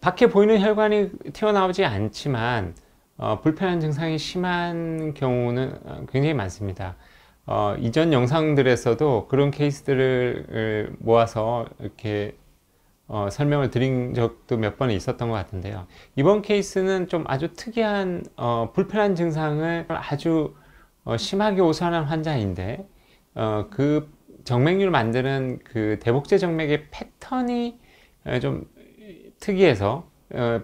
밖에 보이는 혈관이 튀어나오지 않지만 불편한 증상이 심한 경우는 굉장히 많습니다. 이전 영상들에서도 그런 케이스들을 모아서 이렇게 설명을 드린 적도 몇 번 있었던 것 같은데요. 이번 케이스는 좀 아주 특이한 불편한 증상을 아주 심하게 호소하는 환자인데 그 정맥류를 만드는 그 대복제 정맥의 패턴이 좀 특이해서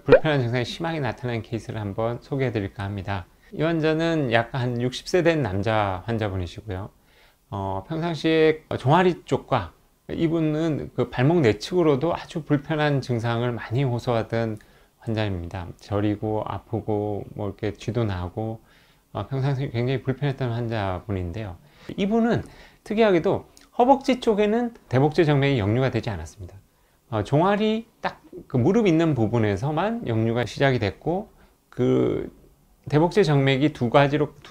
불편한 증상이 심하게 나타나는 케이스를 한번 소개해 드릴까 합니다. 이 환자는 약 한 60세 된 남자 환자분이시고요. 평상시에 종아리 쪽과 이분은 그 발목 내측으로도 아주 불편한 증상을 많이 호소하던 환자입니다. 저리고 아프고 뭐 이렇게 쥐도 나고 평상시에 굉장히 불편했던 환자분인데요. 이분은 특이하게도 허벅지 쪽에는 대복제 정맥이 역류가 되지 않았습니다. 종아리 딱 그 무릎 있는 부분에서만 역류가 시작이 됐고, 그 대복제 정맥이 두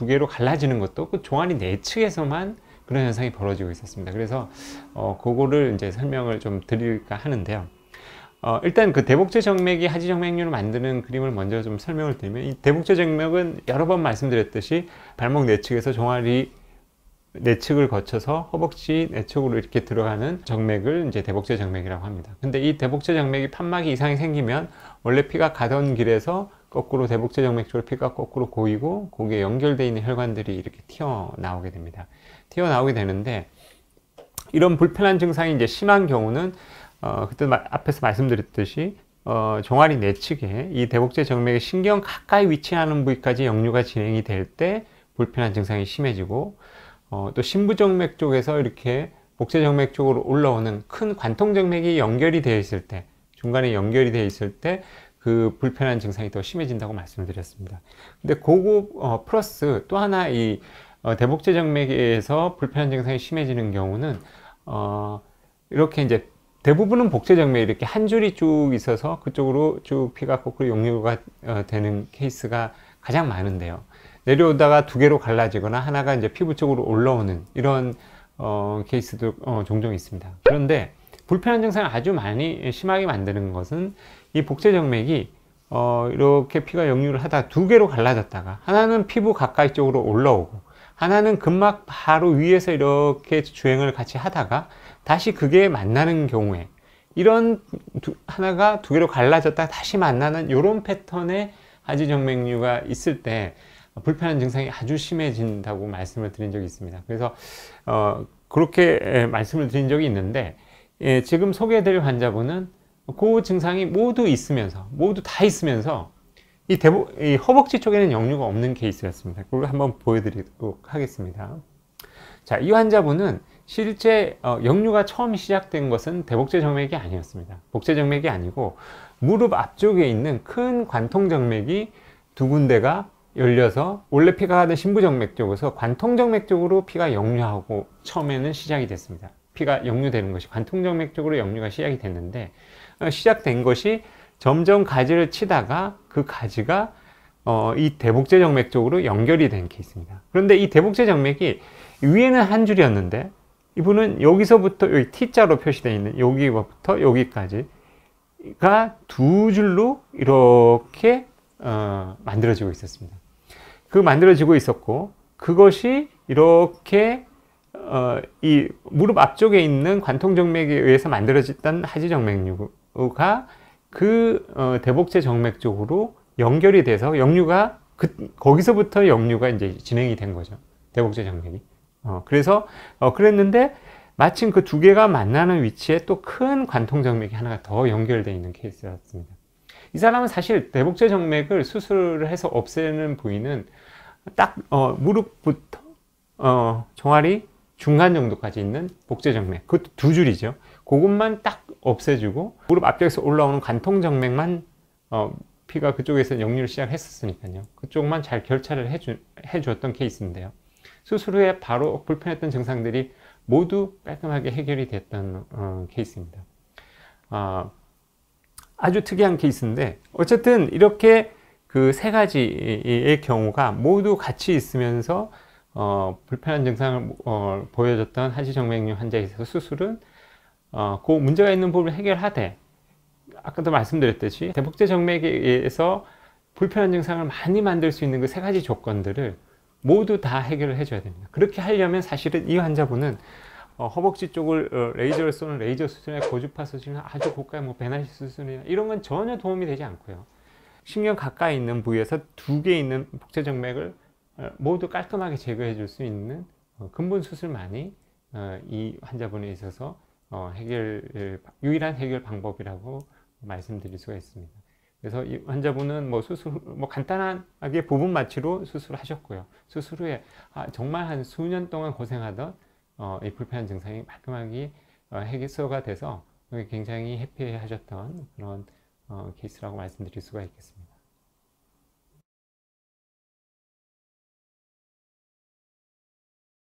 개로 갈라지는 것도 그 종아리 내측에서만 그런 현상이 벌어지고 있었습니다. 그래서 그거를 이제 설명을 좀 드릴까 하는데요. 일단 그 대복제 정맥이 하지 정맥류를 만드는 그림을 먼저 좀 설명을 드리면, 이 대복제 정맥은 여러 번 말씀드렸듯이 발목 내측에서 종아리 내측을 거쳐서 허벅지 내측으로 이렇게 들어가는 정맥을 이제 대복제 정맥이라고 합니다. 근데 이 대복제 정맥이 판막이 이상이 생기면 원래 피가 가던 길에서 거꾸로 대복제 정맥 쪽으로 피가 거꾸로 고이고 거기에 연결되어 있는 혈관들이 이렇게 튀어나오게 됩니다. 튀어나오게 되는데, 이런 불편한 증상이 이제 심한 경우는 그때 앞에서 말씀드렸듯이 종아리 내측에 이 대복제 정맥의 신경 가까이 위치하는 부위까지 역류가 진행이 될 때 불편한 증상이 심해지고, 또 심부정맥 쪽에서 이렇게 복제정맥 쪽으로 올라오는 큰 관통정맥이 연결이 되어 있을 때, 중간에 연결이 되어 있을 때 그 불편한 증상이 더 심해진다고 말씀을 드렸습니다. 근데 그거 플러스 또 하나 이 대복제정맥에서 불편한 증상이 심해지는 경우는 이렇게 이제 대부분은 복제정맥이 이렇게 한 줄이 쭉 있어서 그쪽으로 쭉 피가 거꾸로 역류가 되는 케이스가 가장 많은데요. 내려오다가 두 개로 갈라지거나 하나가 이제 피부 쪽으로 올라오는 이런 케이스도 종종 있습니다. 그런데 불편한 증상을 아주 많이 심하게 만드는 것은 이 복제정맥이 이렇게 피가 역류를 하다가 두 개로 갈라졌다가, 하나는 피부 가까이 쪽으로 올라오고 하나는 근막 바로 위에서 이렇게 주행을 같이 하다가 다시 그게 만나는 경우에, 이런 하나가 두 개로 갈라졌다가 다시 만나는 이런 패턴의 하지정맥류가 있을 때 불편한 증상이 아주 심해진다고 말씀을 드린 적이 있습니다. 그래서 그렇게 말씀을 드린 적이 있는데, 지금 소개해드릴 환자분은 그 증상이 모두 다 있으면서 이 허벅지 쪽에는 역류가 없는 케이스였습니다. 그걸 한번 보여드리도록 하겠습니다. 자, 이 환자분은 실제 역류가 처음 시작된 것은 대복제 정맥이 아니었습니다. 복제 정맥이 아니고 무릎 앞쪽에 있는 큰 관통정맥이 두 군데가 열려서 원래 피가 가던 심부정맥 쪽에서 관통정맥 쪽으로 피가 역류하고 처음에는 시작이 됐습니다. 피가 역류되는 것이 관통정맥 쪽으로 역류가 시작이 됐는데, 시작된 것이 점점 가지를 치다가 그 가지가 이 대복제 정맥 쪽으로 연결이 된 케이스입니다. 그런데 이 대복제 정맥이 위에는 한 줄이었는데, 이분은 여기서부터 여기 T자로 표시되어 있는 여기부터 여기까지가 두 줄로 이렇게 만들어지고 있었습니다. 그 만들어지고 있었고, 그것이 이렇게 이 무릎 앞쪽에 있는 관통정맥에 의해서 만들어졌던 하지정맥류가 그 대복제 정맥 쪽으로 연결이 돼서 역류가 거기서부터 역류가 이제 진행이 된 거죠. 대복제 정맥이. 그래서 그랬는데 마침 그 두 개가 만나는 위치에 또 큰 관통정맥이 하나가 더 연결되어 있는 케이스였습니다. 이 사람은 사실 대복제 정맥을 수술을 해서 없애는 부위는 딱 무릎부터 종아리 중간 정도까지 있는 복제 정맥, 그것도 두 줄이죠. 그것만 딱 없애주고 무릎 앞쪽에서 올라오는 관통정맥만 피가 그쪽에서 역류를 시작했었으니까요. 그쪽만 잘 결차를 해주었던 케이스인데요. 수술 후에 바로 불편했던 증상들이 모두 깔끔하게 해결이 됐던 케이스입니다. 아주 특이한 케이스인데, 어쨌든 이렇게 그 세 가지의 경우가 모두 같이 있으면서 불편한 증상을 보여줬던 하지정맥류 환자에 있어서 수술은 그 문제가 있는 부분을 해결하되 아까도 말씀드렸듯이 대복제 정맥에 의해서 불편한 증상을 많이 만들 수 있는 그 세 가지 조건들을 모두 다 해결을 해줘야 됩니다. 그렇게 하려면 사실은 이 환자분은 허벅지 쪽을 레이저를 쏘는 레이저 수준이나 고주파 수준이나 아주 고가의 뭐 베나시 수준이나 이런 건 전혀 도움이 되지 않고요. 신경 가까이 있는 부위에서 두 개 있는 복제 정맥을 모두 깔끔하게 제거해 줄 수 있는 근본 수술만이 이 환자분에 있어서 유일한 해결 방법이라고 말씀드릴 수가 있습니다. 그래서 이 환자분은 뭐 수술, 뭐 간단하게 부분 마취로 수술하셨고요. 수술 후에 정말 한 수년 동안 고생하던 이 불편한 증상이 깔끔하게 해소가 돼서 굉장히 해피하셨던 그런 케이스라고 말씀드릴 수가 있겠습니다.